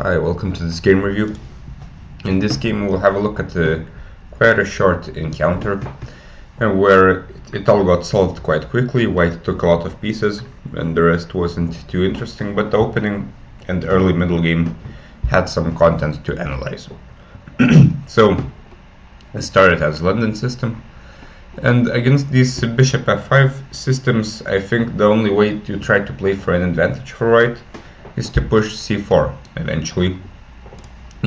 Hi, welcome to this game review. In this game we'll have a look at quite a short encounter where it all got solved quite quickly. White took a lot of pieces and the rest wasn't too interesting, but the opening and early middle game had some content to analyze. So it started as London system, and against these bishop f5 systems I think the only way to try to play for an advantage for white is to push c4 eventually,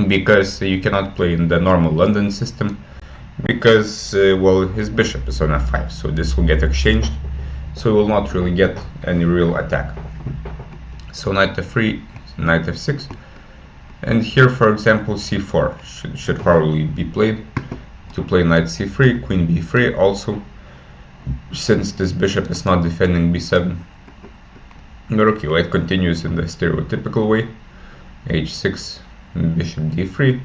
because you cannot play in the normal London system because well, his bishop is on f5, so this will get exchanged, so he will not really get any real attack. So knight f3, knight f6, and here for example c4 should probably be played to play knight c3, queen b3 also, since this bishop is not defending b7. But okay, white continues in the stereotypical way, h6, bishop d3,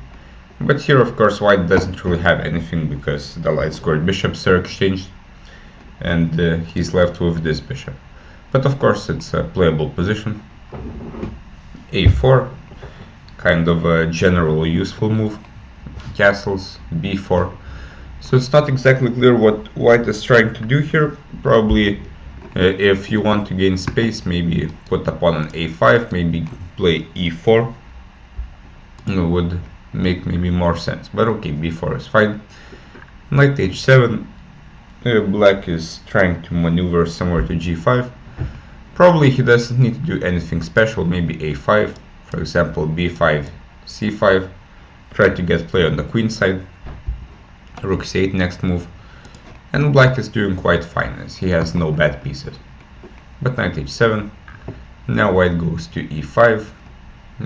but here of course white doesn't really have anything because the light squared bishops are exchanged and he's left with this bishop. But of course it's a playable position. a4, kind of a general useful move, castles, b4, so it's not exactly clear what white is trying to do here. Probably if you want to gain space, maybe put a pawn on a5, maybe play e4, would make maybe more sense, but okay, b4 is fine. Knight h7, black is trying to maneuver somewhere to g5. Probably he doesn't need to do anything special, maybe a5, for example b5, c5, try to get play on the queen side, rook c8 next move, and black is doing quite fine as he has no bad pieces. But knight h7, now white goes to e5,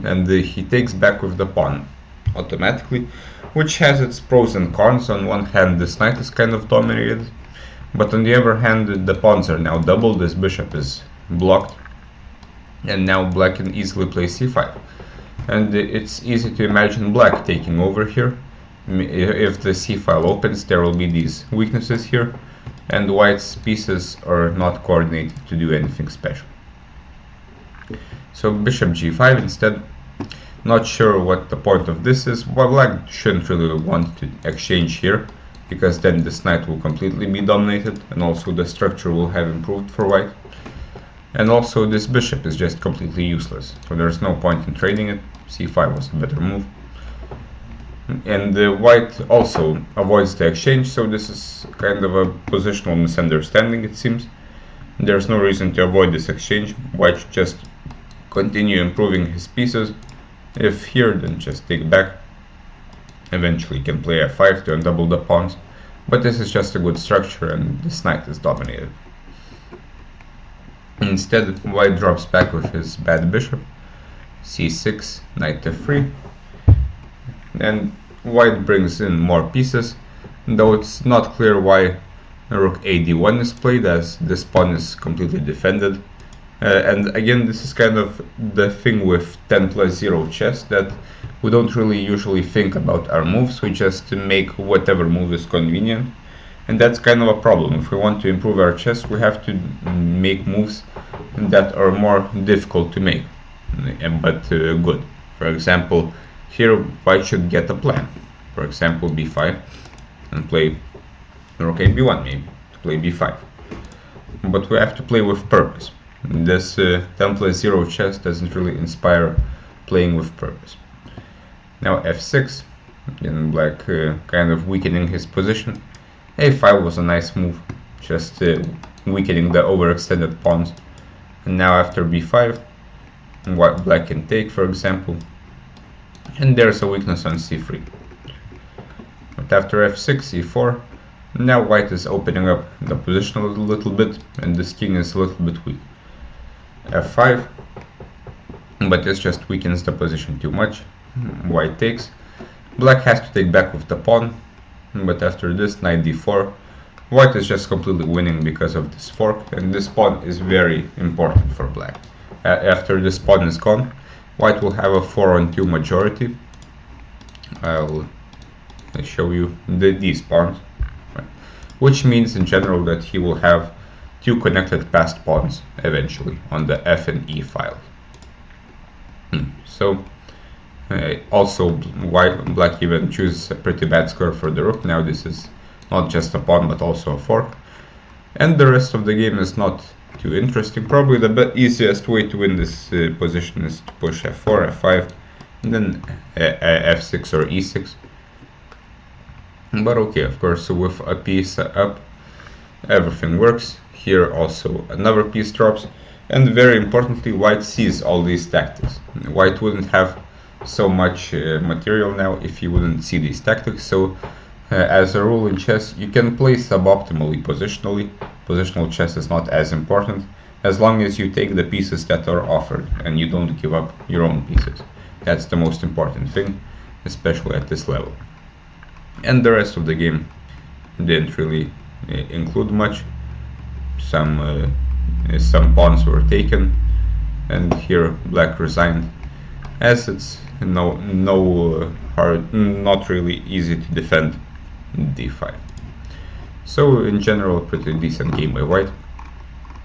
and he takes back with the pawn automatically, which has its pros and cons. On one hand, this knight is kind of dominated, but on the other hand, the pawns are now doubled, this bishop is blocked, and now black can easily play c5. And it's easy to imagine black taking over here. If the c file opens, there will be these weaknesses here, and white's pieces are not coordinated to do anything special. So bishop g5 instead. Not sure what the point of this is, but black shouldn't really want to exchange here, because then this knight will completely be dominated, and also the structure will have improved for white. And also this bishop is just completely useless, so there's no point in trading it. c5 was a better move. And white also avoids the exchange, so this is kind of a positional misunderstanding, it seems. There's no reason to avoid this exchange. White should just continue improving his pieces. If here, then just take back. Eventually can play f5 to undouble the pawns, but this is just a good structure and this knight is dominated. Instead, white drops back with his bad bishop, c6, knight f3, and white brings in more pieces, though it's not clear why rook ad1 is played, as this pawn is completely defended. And again, this is kind of the thing with 10+0 chess, that we don't really usually think about our moves, we just make whatever move is convenient, and that's kind of a problem. If we want to improve our chess, we have to make moves that are more difficult to make, but good. For example, here white should get a plan, for example b5, and play rook b1 maybe, to play b5. But we have to play with purpose. This 10+0 chess doesn't really inspire playing with purpose. Now f6, and black kind of weakening his position. a5 was a nice move, just weakening the overextended pawns. And now after b5, white black can take, for example, and there's a weakness on c3. But after f6, e4, now white is opening up the position a little bit, and this king is a little bit weak. f5, but this just weakens the position too much. White takes. Black has to take back with the pawn, but after this, knight d4, white is just completely winning because of this fork, and this pawn is very important for black. After this pawn is gone, white will have a 4-on-2 majority. I'll show you these pawns, right, which means in general that he will have two connected passed pawns eventually on the f and e file. So Also, black even chooses a pretty bad score for the rook. Now this is not just a pawn but also a fork. And the rest of the game is not too interesting. Probably the easiest way to win this position is to push f4, f5, and then f6 or e6. But okay, of course, so with a piece up, everything works. Here also another piece drops, and very importantly, white sees all these tactics. White wouldn't have so much material now if he wouldn't see these tactics. So as a rule in chess, you can play suboptimally positionally. Positional chess is not as important as long as you take the pieces that are offered and you don't give up your own pieces. That's the most important thing, especially at this level. And the rest of the game didn't really include much. Some pawns were taken, and here black resigned, as it's not really easy to defend d5. So in general, pretty decent game by white.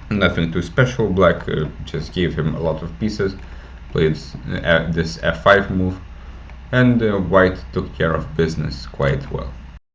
Nothing too special. Black just gave him a lot of pieces, played this f5 move, and white took care of business quite well.